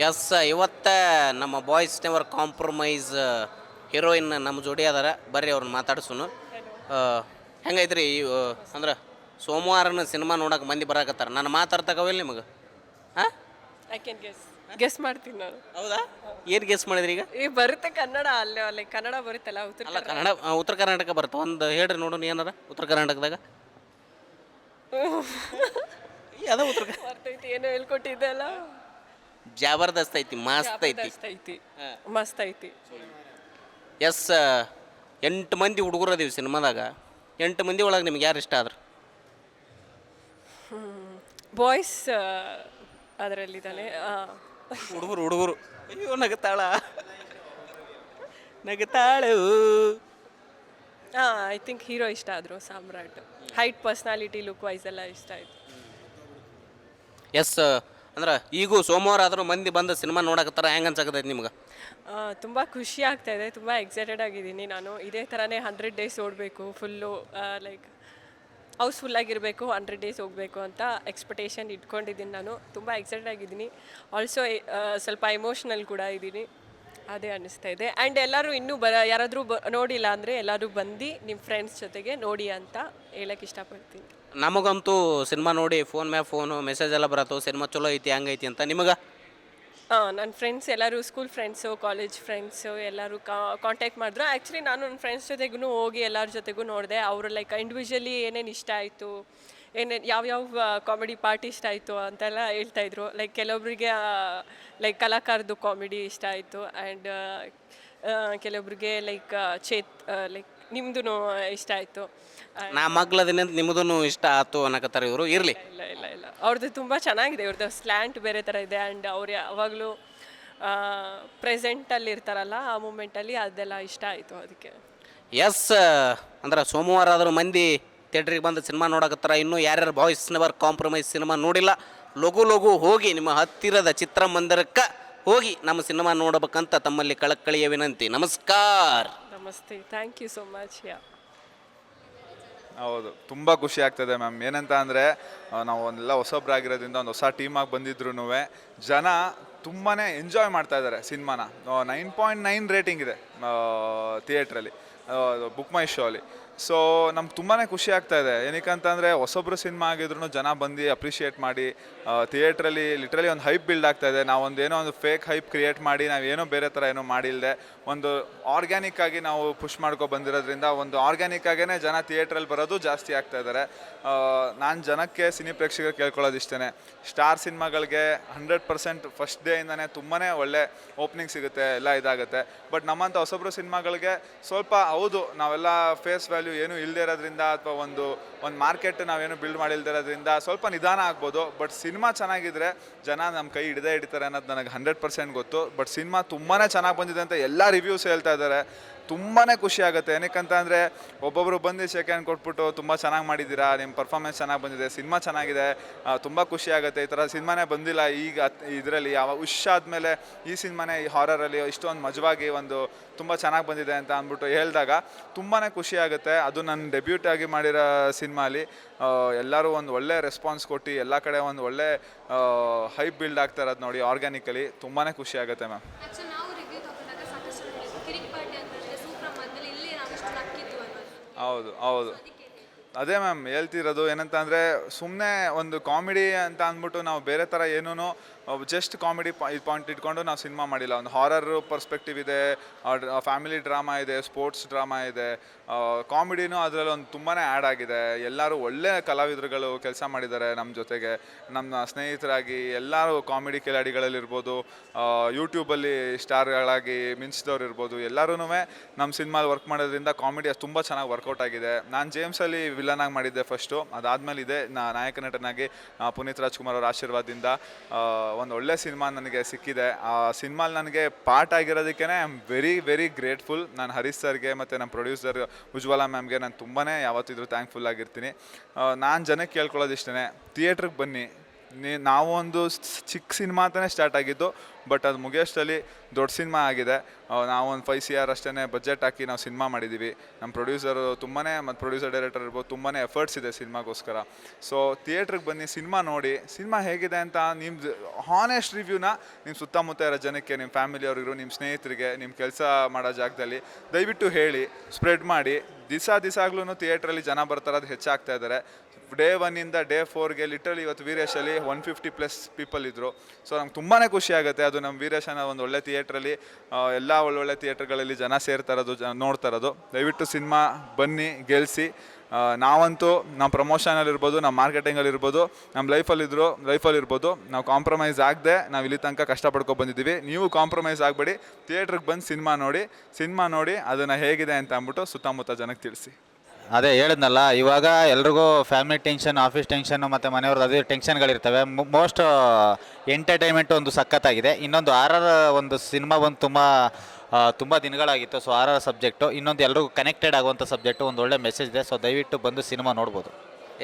S ಇವತ್ತ ನಮ್ಮ boys never compromise heroine ನಮ್ಮ ಜೋಡಿ ಅದಾರ ಬರ್ರಿ ಅವ್ರನ್ನ ಮಾತಾಡ್ಸುನು. ಹೆಂಗೈತ್ರಿ ಅಂದ್ರೆ ಸೋಮವಾರನ ಸಿನಿಮಾ ನೋಡಕ್ಕೆ ಮಂದಿ ಬರಾಕತ್ತಾರ. ನಾನು ಮಾತಾಡ್ತಕವಿಲ್ಲ ನಿಮಗೆ? ಹಾಂ, ಐ ಕ್ಯಾನ್ ಗೆಸ್ ಮಾಡ್ತೀನಿ ನಾನು. ಹೌದಾ? ಏನು ಗೆಸ್ ಮಾಡಿದ್ರಿ ಈಗ? ಈ ಬರುತ್ತೆ ಕನ್ನಡ, ಅಲ್ಲೇ ಲೈಕ್ ಕನ್ನಡ ಬರುತ್ತಲ್ಲ ಉತ್ತರ ಅಲ್ಲ, ಕನ್ನಡ ಉತ್ತರ ಕರ್ನಾಟಕ ಬರುತ್ತೆ. ಒಂದು ಹೇಳ್ರಿ ನೋಡೋಣ ಏನಾರ ಉತ್ತರ ಕರ್ನಾಟಕದಾಗ. ಅದ ಉತ್ತರ ಬರ್ತೈತಿ. ಏನೋ ಹೇಳ್ಕೊಟ್ಟಿದ್ದೆ ಅಲ್ಲ, ಜಬರ್ದಸ್ತ್ ಐತಿ, ಮಸ್ತ್ ಐತಿ. ಮಸ್ತ್ ಐತಿ, ಮಸ್ತ್ ಐತಿ. ಎಸ್, 8 ಮಂದಿ ಹುಡುಗರು ಅದೀವಿ ಸಿನಿಮಾದಾಗ. 8 ಮಂದಿ ಒಳಗೆ ನಿಮ್ಗೆ ಯಾರು ಇಷ್ಟ ಆದ್ರು? ಬಾಯ್ಸ್ ಅದರಲ್ಲಿದ್ದಾನೆ. ಹುಡುಗರು ಅಯ್ಯೋ ನಗತಾಳ ನಗತಾಳು. ಐ ಥಿಂಕ್ ಹೀರೋ ಇಷ್ಟ ಆದರು, ಸಾಮ್ರಾಟ್. ಹೈಟ್, ಪರ್ಸ್ನಾಲಿಟಿ, ಲುಕ್ ವೈಸ್ ಎಲ್ಲ ಇಷ್ಟ ಆಯಿತು. ಎಸ್, ಅಂದ್ರೆ ಈಗೂ ಸೋಮವಾರ ಆದರೂ ಮಂದಿ ಬಂದು ಸಿನಿಮಾ ನೋಡಕತ್ತಾರ. ಹೆಂಗೆ ಅನ್ಸಕತ್ತೈತಿ ನಿಮ್ಗೆ? ತುಂಬ ಖುಷಿ ಆಗ್ತಾ ಇದೆ, ತುಂಬ ಎಕ್ಸೈಟೆಡ್ ಆಗಿದ್ದೀನಿ. ನಾನು ಇದೇ ಥರನೇ 100 ಡೇಸ್ ಓಡಬೇಕು, ಫುಲ್ಲು ಲೈಕ್ ಹೌಸ್ಫುಲ್ಲಾಗಿರಬೇಕು, 100 ಡೇಸ್ ಹೋಗಬೇಕು ಅಂತ ಎಕ್ಸ್ಪೆಕ್ಟೇಷನ್ ಇಟ್ಕೊಂಡಿದ್ದೀನಿ. ನಾನು ತುಂಬ ಎಕ್ಸೈಟೆಡ್ ಆಗಿದ್ದೀನಿ. ಆಲ್ಸೋ ಸ್ವಲ್ಪ ಎಮೋಷ್ನಲ್ ಕೂಡ ಇದ್ದೀನಿ, ಅದೇ ಅನ್ನಿಸ್ತಾ ಇದೆ. ಆ್ಯಂಡ್ ಎಲ್ಲರೂ ಇನ್ನೂ ಯಾರಾದರೂ ನೋಡಿಲ್ಲ ಅಂದರೆ ಎಲ್ಲರೂ ಬಂದು ನಿಮ್ಮ ಫ್ರೆಂಡ್ಸ್ ಜೊತೆಗೆ ನೋಡಿ ಅಂತ ಹೇಳಕ್ಕೆ ಇಷ್ಟಪಡ್ತೀನಿ. ನಮಗಂತೂ ಸಿನಿಮಾ ನೋಡಿ ಫೋನ್ ಮ್ಯಾಗ ಫೋನು ಮೆಸೇಜ್ ಎಲ್ಲ ಬರತ್ತವು, ಸಿನಿಮಾ ಚಲೋ ಐತಿ ಹಂಗೈತಿ ಅಂತ. ನಿಮಗೆ? ನನ್ನ ಫ್ರೆಂಡ್ಸ್ ಎಲ್ಲರೂ, ಸ್ಕೂಲ್ ಫ್ರೆಂಡ್ಸು, ಕಾಲೇಜ್ ಫ್ರೆಂಡ್ಸು ಎಲ್ಲರೂ ಕಾಂಟ್ಯಾಕ್ಟ್ ಮಾಡಿದ್ರು. ಆ್ಯಕ್ಚುಲಿ ನಾನು ನನ್ನ ಫ್ರೆಂಡ್ಸ್ ಜೊತೆಗೂ ಹೋಗಿ ಎಲ್ಲರ ಜೊತೆಗೂ ನೋಡಿದೆ. ಅವರು ಲೈಕ್ ಇಂಡಿವಿಜುವಲಿ ಏನೇನು ಇಷ್ಟ ಆಯಿತು, ಏನೇನು ಯಾವ್ಯಾವ ಕಾಮಿಡಿ ಪಾರ್ಟ್ ಇಷ್ಟ ಆಯಿತು ಅಂತೆಲ್ಲ ಹೇಳ್ತಾಯಿದ್ರು. ಲೈಕ್ ಕೆಲವೊಬ್ಬರಿಗೆ ಲೈಕ್ ಕಲಾಕಾರದ್ದು ಕಾಮಿಡಿ ಇಷ್ಟ ಆಯಿತು, ಆ್ಯಂಡ್ ಕೆಲವೊಬ್ಬರಿಗೆ ಲೈಕ್ ಲೈಕ್ ನಿಮ್ಮದು ಇಷ್ಟ ಆಯಿತು. ನಾ ಮಗ್ಲದಿನ ನಿಮ್ಮದೂ ಇಷ್ಟ ಆಯ್ತು ಅನ್ನಕತ್ತಾರ ಇವರು. ಇರಲಿ, ಇಲ್ಲ ಇಲ್ಲ ಇಲ್ಲ, ಅವ್ರದ್ದು ತುಂಬ ಚೆನ್ನಾಗಿದೆ. ಅವ್ರದ್ದು ಸ್ಲ್ಯಾಂಟ್ ಬೇರೆ ಥರ ಇದೆ. ಆ್ಯಂಡ್ ಅವ್ರು ಯಾವಾಗಲೂ ಪ್ರೆಸೆಂಟಲ್ಲಿ ಇರ್ತಾರಲ್ಲ, ಆ ಮೂಮೆಂಟಲ್ಲಿ ಅದೆಲ್ಲ ಇಷ್ಟ ಆಯಿತು ಅದಕ್ಕೆ. ಎಸ್, ಅಂದ್ರೆ ಸೋಮವಾರ ಆದರೂ ಮಂದಿ ಥಿಯೇಟ್ರಿಗೆ ಬಂದು ಸಿನಿಮಾ ನೋಡಕತ್ತಾರ. ಇನ್ನೂ ಯಾರ್ಯಾರು ಬಾಯ್ಸ್ ನೆವರ್ ಕಾಂಪ್ರಮೈಸ್ ಸಿನಿಮಾ ನೋಡಿಲ್ಲ, ಲಘು ಹೋಗಿ ನಿಮ್ಮ ಹತ್ತಿರದ ಚಿತ್ರಮಂದಿರಕ್ಕೆ ಹೋಗಿ ನಮ್ಮ ಸಿನಿಮಾ ನೋಡಬೇಕಂತ ತಮ್ಮಲ್ಲಿ ಕಳಕಳಿಯ ವಿನಂತಿ. ನಮಸ್ಕಾರ. ನಮಸ್ತೆ, ಥ್ಯಾಂಕ್ ಯು ಸೋ ಮಚ್. ಹೌದು, ತುಂಬ ಖುಷಿ ಆಗ್ತದೆ ಮ್ಯಾಮ್. ಏನಂತ ಅಂದರೆ ನಾವು ಒಂದೆಲ್ಲ ಹೊಸೊಬ್ರಾಗಿರೋದ್ರಿಂದ ಒಂದು ಹೊಸ ಟೀಮಾಗಿ ಬಂದಿದ್ರು ಜನ ತುಂಬಾ ಎಂಜಾಯ್ ಮಾಡ್ತಾ ಇದ್ದಾರೆ ಸಿನಿಮಾನ. 9.9 ರೇಟಿಂಗ್ ಇದೆ ಥಿಯೇಟ್ರಲ್ಲಿ, ಬುಕ್ ಮೈ ಶೋ ಅಲ್ಲಿ. ಸೊ ನಮ್ಗೆ ತುಂಬಾ ಖುಷಿ ಆಗ್ತಾ ಇದೆ. ಏನಕ್ಕಂತಂದರೆ ಹೊಸೊಬ್ರು ಸಿನಿಮಾ ಆಗಿದ್ರು ಜನ ಬಂದು ಅಪ್ರಿಷಿಯೇಟ್ ಮಾಡಿ ಥಿಯೇಟ್ರಲ್ಲಿ ಲಿಟ್ರಲಿ ಒಂದು ಹೈಪ್ ಬಿಲ್ಡ್ ಆಗ್ತಾ ಇದೆ. ನಾವು ಏನೋ ಒಂದು ಫೇಕ್ ಹೈಪ್ ಕ್ರಿಯೇಟ್ ಮಾಡಿ ನಾವೇನೋ ಬೇರೆ ಥರ ಏನೋ ಮಾಡಿಲ್ಲದೆ ಒಂದು ಆರ್ಗ್ಯಾನಿಕ್ ಆಗಿ ನಾವು ಪುಷ್ ಮಾಡ್ಕೊ ಬಂದಿರೋದ್ರಿಂದ ಒಂದು ಆರ್ಗ್ಯಾನಿಕ್ ಆಗೇ ಜನ ಥಿಯೇಟ್ರಲ್ಲಿ ಬರೋದು ಜಾಸ್ತಿ ಆಗ್ತಾ ಇದ್ದಾರೆ. ನಾನು ಜನಕ್ಕೆ ಸಿನಿ ಪ್ರೇಕ್ಷಕರು ಕೇಳ್ಕೊಳ್ಳೋದು ಇಷ್ಟೇ, ಸ್ಟಾರ್ ಸಿನಿಮಾಗಳಿಗೆ 100% ಫಸ್ಟ್ ಡೇಯಿಂದನೇ ತುಂಬಾ ಒಳ್ಳೆ ಓಪನಿಂಗ್ ಸಿಗುತ್ತೆ, ಎಲ್ಲ ಇದಾಗುತ್ತೆ. ಬಟ್ ನಮ್ಮಂಥ ಹೊಸೊಬ್ರು ಸಿನಿಮಾಗಳಿಗೆ ಸ್ವಲ್ಪ ಹೌದು ನಾವೆಲ್ಲ ಫೇಸ್ ವ್ಯಾಲ್ಯೂ ಏನು ಇಲ್ಲದೆ ಇರೋದ್ರಿಂದ ಅಥವಾ ಒಂದು ಮಾರ್ಕೆಟ್ ನಾವೇನು ಬಿಲ್ಡ್ ಮಾಡಿಲ್ದಿರೋದ್ರಿಂದ ಸ್ವಲ್ಪ ನಿಧಾನ ಆಗ್ಬೋದು. ಬಟ್ ಸಿನಿಮಾ ಚೆನ್ನಾಗಿದ್ರೆ ಜನ ನಮ್ಮ ಕೈ ಹಿಡಿತಾರೆ ಅನ್ನೋದು ನನಗೆ 100% ಗೊತ್ತು. ಬಟ್ ಸಿನಿಮಾ ತುಂಬಾ ಚೆನ್ನಾಗಿ ಬಂದಿದೆ ಅಂತ ಎಲ್ಲ ರಿವ್ಯೂಸ್ ಹೇಳ್ತಾ ಇದ್ದಾರೆ. ತುಂಬಾ ಖುಷಿ ಆಗುತ್ತೆ. ಏನಕ್ಕಂತ ಅಂದರೆ ಒಬ್ಬೊಬ್ಬರು ಬಂದು ಸೆಕೆಂಡ್ ಕೊಟ್ಬಿಟ್ಟು ತುಂಬ ಚೆನ್ನಾಗಿ ಮಾಡಿದ್ದೀರಾ, ನಿಮ್ಮ ಪರ್ಫಾರ್ಮೆನ್ಸ್ ಚೆನ್ನಾಗಿ ಬಂದಿದೆ, ಸಿನಿಮಾ ಚೆನ್ನಾಗಿದೆ, ತುಂಬ ಖುಷಿ ಆಗುತ್ತೆ. ಈ ಥರ ಸಿನಿಮಾನೇ ಬಂದಿಲ್ಲ ಈಗ ಇದರಲ್ಲಿ. ಯಾವ ಉಶ್ ಆದಮೇಲೆ ಈ ಸಿನಿಮಾನೇ ಈ ಹಾರರಲ್ಲಿ ಇಷ್ಟೊಂದು ಮಜವಾಗಿ ಒಂದು ತುಂಬ ಚೆನ್ನಾಗಿ ಬಂದಿದೆ ಅಂತ ಅಂದ್ಬಿಟ್ಟು ಹೇಳಿದಾಗ ತುಂಬಾ ಖುಷಿ ಆಗುತ್ತೆ. ಅದು ನನ್ನ ಡೆಬ್ಯೂಟ್ ಆಗಿ ಮಾಡಿರೋ ಸಿನಿಮಾಲಿ ಎಲ್ಲರೂ ಒಂದು ಒಳ್ಳೆ ರೆಸ್ಪಾನ್ಸ್ ಕೊಟ್ಟು ಎಲ್ಲ ಕಡೆ ಒಂದು ಒಳ್ಳೆ ಹೈಪ್ ಬಿಲ್ಡ್ ಆಗ್ತಾ ಇರೋದು ನೋಡಿ ಆರ್ಗ್ಯಾನಿಕಲಿ. ತುಂಬಾ ಖುಷಿ ಆಗುತ್ತೆ ಮ್ಯಾಮ್. ಹೌದು ಅದೇ ಮ್ಯಾಮ್ ಹೇಳ್ತಿರೋದು. ಏನಂತ ಅಂದರೆ ಸುಮ್ಮನೆ ಒಂದು ಕಾಮಿಡಿ ಅಂತ ಅಂದ್ಬಿಟ್ಟು ನಾವು ಬೇರೆ ಥರ ಏನೂ ಜಸ್ಟ್ ಕಾಮಿಡಿ ಪಾಯಿಂಟ್ ಇಟ್ಕೊಂಡು ನಾವು ಸಿನಿಮಾ ಮಾಡಿಲ್ಲ. ಒಂದು ಹಾರರ್ ಪರ್ಸ್ಪೆಕ್ಟಿವ್ ಇದೆ, ಫ್ಯಾಮಿಲಿ ಡ್ರಾಮಾ ಇದೆ, ಸ್ಪೋರ್ಟ್ಸ್ ಡ್ರಾಮಾ ಇದೆ, ಕಾಮಿಡಿನೂ ಅದರಲ್ಲಿ ಒಂದು ತುಂಬಾ ಆ್ಯಡ್ ಆಗಿದೆ. ಎಲ್ಲರೂ ಒಳ್ಳೆ ಕಲಾವಿದರುಗಳು ಕೆಲಸ ಮಾಡಿದ್ದಾರೆ ನಮ್ಮ ಜೊತೆಗೆ, ನಮ್ಮ ಸ್ನೇಹಿತರಾಗಿ ಎಲ್ಲರೂ ಕಾಮಿಡಿ ಕಿಲಾಡಿಗಳಲ್ಲಿರ್ಬೋದು, ಯೂಟ್ಯೂಬಲ್ಲಿ ಸ್ಟಾರ್ಗಳಾಗಿ ಮಿಂಚಿದವ್ರು ಇರ್ಬೋದು, ಎಲ್ಲರೂ ನಮ್ಮ ಸಿನಿಮಾಲಿ ವರ್ಕ್ ಮಾಡೋದ್ರಿಂದ ಕಾಮಿಡಿ ತುಂಬ ಚೆನ್ನಾಗಿ ವರ್ಕೌಟ್ ಆಗಿದೆ. ನಾನು ಜೇಮ್ಸಲ್ಲಿ ವಿಲನ್ ಆಗಿ ಮಾಡಿದ್ದೆ ಫಸ್ಟು, ಅದಾದಮೇಲೆ ಇದೆ ನಾಯಕ ನಟನಾಗಿ ಪುನೀತ್ ರಾಜ್ಕುಮಾರ್ ಅವರ ಆಶೀರ್ವಾದದಿಂದ ಒಂದು ಒಳ್ಳೆ ಸಿನಿಮಾ ನನಗೆ ಸಿಕ್ಕಿದೆ. ಆ ಸಿನಿಮಾಲಿ ನನಗೆ ಪಾರ್ಟ್ ಆಗಿರೋದಕ್ಕೆ ಐ ಆಮ್ ವೆರಿ ಗ್ರೇಟ್ಫುಲ್. ನಾನು ಹರೀಶ್ ಸರ್ಗೆ ಮತ್ತು ನಮ್ಮ ಪ್ರೊಡ್ಯೂಸರ್ ಉಜ್ವಲ ಮ್ಯಾಮ್ಗೆ ನಾನು ತುಂಬಾ ಯಾವತ್ತಿದ್ರೂ ಥ್ಯಾಂಕ್ಫುಲ್ ಆಗಿರ್ತೀನಿ. ನಾನು ಜನಕ್ಕೆ ಕೇಳ್ಕೊಳ್ಳೋದು ಇಷ್ಟೇ, ಥಿಯೇಟ್ರಿಗೆ ಬನ್ನಿ, ನಾವು ಒಂದು ಚಿಕ್ಕ ಸಿನಿಮಾ ಅಂತಲೇ ಸ್ಟಾರ್ಟ್ ಆಗಿದ್ದು, ಬಟ್ ಅದು ಮುಗಿಯೋಷ್ಟರಲ್ಲಿ ದೊಡ್ಡ ಸಿನಿಮಾ ಆಗಿದೆ. ನಾವು ಒಂದು 5 CR ಅಷ್ಟೇ ಬಜೆಟ್ ಹಾಕಿ ನಾವು ಸಿನಿಮಾ ಮಾಡಿದ್ದೀವಿ. ನಮ್ಮ ಪ್ರೊಡ್ಯೂಸರು ತುಂಬಾ ಮತ್ತು ಪ್ರೊಡ್ಯೂಸರ್ ಡೈರೆಕ್ಟರ್ ಇರ್ಬೋದು ತುಂಬಾ ಎಫರ್ಟ್ಸ್ ಇದೆ ಸಿನಿಮಾಗೋಸ್ಕರ. ಸೊ ಥಿಯೇಟ್ರಿಗೆ ಬನ್ನಿ, ಸಿನಿಮಾ ನೋಡಿ, ಸಿನಿಮಾ ಹೇಗಿದೆ ಅಂತ ನಿಮ್ದು ಹಾನೆಸ್ಟ್ ರಿವ್ಯೂನ ನಿಮ್ಮ ಸುತ್ತಮುತ್ತ ಇರೋ ಜನಕ್ಕೆ, ನಿಮ್ಮ ಫ್ಯಾಮಿಲಿಯವ್ರಿಗೂ, ನಿಮ್ಮ ಸ್ನೇಹಿತರಿಗೆ, ನಿಮ್ಮ ಕೆಲಸ ಮಾಡೋ ಜಾಗದಲ್ಲಿ ದಯವಿಟ್ಟು ಹೇಳಿ, ಸ್ಪ್ರೆಡ್ ಮಾಡಿ. ದಿವಸ ಥಿಯೇಟ್ರಲ್ಲಿ ಜನ ಬರ್ತಾರದು ಹೆಚ್ಚಾಗ್ತಾ ಇದ್ದಾರೆ. ಡೇ 1ಇಂದ ಡೇ 4ಗೆ ಲಿಟ್ರಲಿ ಇವತ್ತು ವೀರೇಶಲ್ಲಿ 150+ ಪೀಪಲ್ ಇದ್ದರು. ಸೊ ನಮ್ಗೆ ತುಂಬಾ ಖುಷಿ ಆಗುತ್ತೆ. ಅದು ನಮ್ಮ ವೀರೇಶನ ಒಂದು ಒಳ್ಳೆ ಥಿಯೇಟ್ರಲ್ಲಿ, ಎಲ್ಲ ಒಳ್ಳೊಳ್ಳೆ ಥಿಯೇಟ್ರ್ಗಳಲ್ಲಿ ಜನ ಸೇರ್ತಾ ಇರೋದು, ನೋಡ್ತಾ ಇರೋದು. ದಯವಿಟ್ಟು ಸಿನಿಮಾ ಬನ್ನಿ, ಗೆಲ್ಲಿಸಿ. ನಾವಂತೂ ನಮ್ಮ ಪ್ರಮೋಷನಲ್ಲಿರ್ಬೋದು, ನಮ್ಮ ಮಾರ್ಕೆಟಿಂಗಲ್ಲಿರ್ಬೋದು, ನಮ್ಮ ಲೈಫಲ್ಲಿರ್ಬೋದು, ನಾವು ಕಾಂಪ್ರಮೈಸ್ ಆಗದೆ ನಾವು ಇಲ್ಲಿ ತನಕ ಕಷ್ಟಪಡ್ಕೊಂಡು ಬಂದಿದ್ದೀವಿ. ನೀವು ಕಾಂಪ್ರಮೈಸ್ ಆಗಬೇಡಿ, ಥಿಯೇಟ್ರಿಗೆ ಬಂದು ಸಿನಿಮಾ ನೋಡಿ ಅದನ್ನು ಹೇಗಿದೆ ಅಂತ ಅಂದ್ಬಿಟ್ಟು ಸುತ್ತಮುತ್ತ ಜನಕ್ಕೆ ತಿಳಿಸಿ. ಅದೇ ಹೇಳಿದ್ನಲ್ಲ, ಇವಾಗ ಎಲ್ರಿಗೂ ಫ್ಯಾಮಿಲಿ ಟೆನ್ಷನ್, ಆಫೀಸ್ ಟೆನ್ಷನ್ನು ಮತ್ತು ಮನೆಯವ್ರದ್ದು ಅದೇ ಟೆನ್ಷನ್ಗಳಿರ್ತವೆ. ಮೋಸ್ಟ್ ಎಂಟರ್ಟೈನ್ಮೆಂಟ್ ಒಂದು ಸಖತ್ತಾಗಿದೆ. ಇನ್ನೊಂದು ಆರ್ ಒಂದು ಸಿನಿಮಾ ಬಂದು ತುಂಬ ದಿನಗಳಾಗಿತ್ತು. ಸೊ ಆರ್ ಸಬ್ಜೆಕ್ಟು ಇನ್ನೊಂದು ಎಲ್ರಿಗೂ ಕನೆಕ್ಟೆಡ್ ಆಗುವಂಥ ಸಬ್ಜೆಕ್ಟು, ಒಂದು ಒಳ್ಳೆ ಮೆಸೇಜ್ ಇದೆ. ಸೊ ದಯವಿಟ್ಟು ಬಂದು ಸಿನಿಮಾ ನೋಡ್ಬೋದು.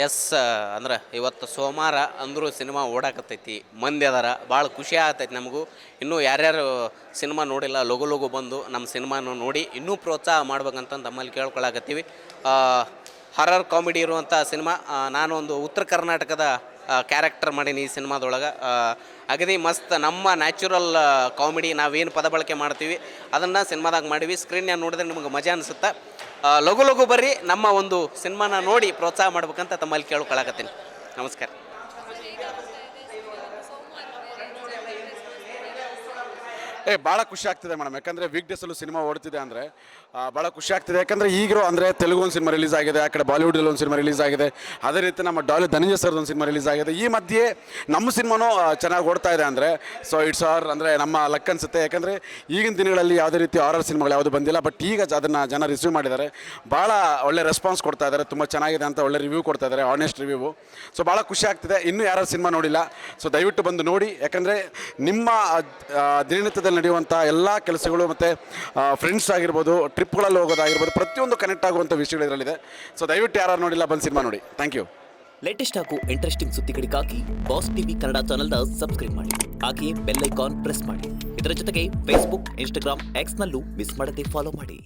ಎಸ್, ಅಂದ್ರೆ ಇವತ್ತು ಸೋಮವಾರ ಅಂದರೂ ಸಿನಿಮಾ ಓಡಾಕತ್ತೈತಿ, ಮಂದಿ ಅದಾರ, ಭಾಳ ಖುಷಿ ಆಗತೈತಿ ನಮಗೂ. ಇನ್ನೂ ಯಾರ್ಯಾರು ಸಿನಿಮಾ ನೋಡಿಲ್ಲ ಲಘು ಬಂದು ನಮ್ಮ ಸಿನಿಮಾನು ನೋಡಿ ಇನ್ನೂ ಪ್ರೋತ್ಸಾಹ ಮಾಡ್ಬೇಕಂತ ತಮ್ಮಲ್ಲಿ ಕೇಳ್ಕೊಳಕತ್ತೀವಿ. ಹರರ್ ಕಾಮಿಡಿ ಇರುವಂಥ ಸಿನಿಮಾ. ನಾನು ಒಂದು ಉತ್ತರ ಕರ್ನಾಟಕದ ಕ್ಯಾರೆಕ್ಟರ್ ಮಾಡೀನಿ ಈ ಸಿನಿಮಾದೊಳಗೆ. ಅಗದಿ ಮಸ್ತ್ ನಮ್ಮ ನ್ಯಾಚುರಲ್ ಕಾಮಿಡಿ, ನಾವೇನು ಪದ ಬಳಕೆ ಮಾಡ್ತೀವಿ ಅದನ್ನು ಸಿನಿಮಾದಾಗ ಮಾಡೀವಿ. ಸ್ಕ್ರೀನ್ಯಾಗ ನೋಡಿದ್ರೆ ನಿಮ್ಗೆ ಮಜಾ ಅನಿಸುತ್ತೆ. ಲಘು ಬರ್ರಿ, ನಮ್ಮ ಒಂದು ಸಿನಿಮಾನ ನೋಡಿ ಪ್ರೋತ್ಸಾಹ ಮಾಡ್ಬೇಕಂತ ತಮ್ಮಲ್ಲಿ ಕೇಳ್ಕೊಳಕತ್ತೀನಿ. ನಮಸ್ಕಾರ. ಭಾಳ ಖುಷಿ ಆಗ್ತಿದೆ ಮೇಡಮ್. ಯಾಕಂದರೆ ವೀಕ್ ಡೇಸಲ್ಲೂ ಸಿನಿಮಾ ಓಡ್ತಿದೆ ಅಂದರೆ ಭಾಳ ಖುಷಿ ಆಗ್ತಿದೆ. ಯಾಕಂದರೆ ಈಗಿರೋ ಅಂದರೆ ತೆಲುಗು ಒಂದು ಸಿನಿಮಾ ರಿಲೀಸ್ ಆಗಿದೆ, ಆ ಕಡೆ ಬಾಲಿವುಡಲ್ಲಿ ಒಂದು ಸಿನಿಮಾ ರಿಲೀಸ್ ಆಗಿದೆ, ಅದೇ ರೀತಿ ನಮ್ಮ ಧನಂಜಯ ಸರ್ದು ಒಂದು ಸಿನಿಮಾ ರಿಲೀಸ್ ಆಗಿದೆ. ಈ ಮಧ್ಯೆ ನಮ್ಮ ಸಿನಿಮಾನೂ ಚೆನ್ನಾಗಿ ಓಡ್ತಾ ಇದೆ ಅಂದರೆ ಸೊ ಇಟ್ಸ್ ಆರ್ ಅಂದರೆ ನಮ್ಮ ಲಕ್ ಅನಿಸುತ್ತೆ. ಯಾಕಂದರೆ ಈಗಿನ ದಿನಗಳಲ್ಲಿ ಯಾವುದೇ ರೀತಿ ಹಾರರ್ ಸಿನಿಮಾಗಳು ಯಾವುದು ಬಂದಿಲ್ಲ, ಬಟ್ ಈಗ ಅದನ್ನು ಜನ ರಿಸೀವ್ ಮಾಡಿದ್ದಾರೆ, ಭಾಳ ಒಳ್ಳೆ ರೆಸ್ಪಾನ್ಸ್ ಕೊಡ್ತಾ ಇದ್ದಾರೆ, ತುಂಬ ಚೆನ್ನಾಗಿದೆ ಅಂತ ಒಳ್ಳೆ ರಿವ್ಯೂ ಕೊಡ್ತಾ ಇದ್ದಾರೆ, ಆನೆಸ್ಟ್ ರಿವ್ಯೂ. ಸೊ ಭಾಳ ಖುಷಿ ಆಗ್ತಿದೆ. ಇನ್ನೂ ಯಾರು ಸಿನಿಮಾ ನೋಡಿಲ್ಲ, ಸೊ ದಯವಿಟ್ಟು ಬಂದು ನೋಡಿ. ಯಾಕಂದರೆ ನಿಮ್ಮ ದಿನನಿತ್ಯದಲ್ಲಿ ನಡೆಯುವಂಥ ಎಲ್ಲ ಕೆಲಸಗಳು ಮತ್ತು ಫ್ರೆಂಡ್ಸ್ ಆಗಿರ್ಬೋದು, ಟ್ರಿಪ್ಗಳಲ್ಲಿ ಹೋಗೋದಾಗಿರ್ಬೋದು, ಪ್ರತಿಯೊಂದು ಕನೆಕ್ಟ್ ಆಗುವಂಥ ವಿಷಯಗಳು ಇದರಲ್ಲಿದೆ. ಸೊ ದಯವಿಟ್ಟು ಯಾರು ನೋಡಿಲ್ಲ ಬಂದು ಸಿನಿಮಾ ನೋಡಿ. Thank you. ಲೇಟೆಸ್ಟ್ ಹಾಗೂ ಇಂಟ್ರೆಸ್ಟಿಂಗ್ ಸುದ್ದಿಗಳಿಗಾಗಿ ಬಾಸ್ ಟಿವಿ ಕನ್ನಡ ಚಾನೆಲ್ನ ಸಬ್ಸ್ಕ್ರೈಬ್ ಮಾಡಿ. ಹಾಗೆಯೇ ಬೆಲ್ ಐಕಾನ್ ಪ್ರೆಸ್ ಮಾಡಿ. ಇದರ ಜೊತೆಗೆ ಫೇಸ್ಬುಕ್, ಇನ್ಸ್ಟಾಗ್ರಾಮ್, ಎಕ್ಸ್ನಲ್ಲೂ ಮಿಸ್ ಮಾಡದೆ ಫಾಲೋ ಮಾಡಿ.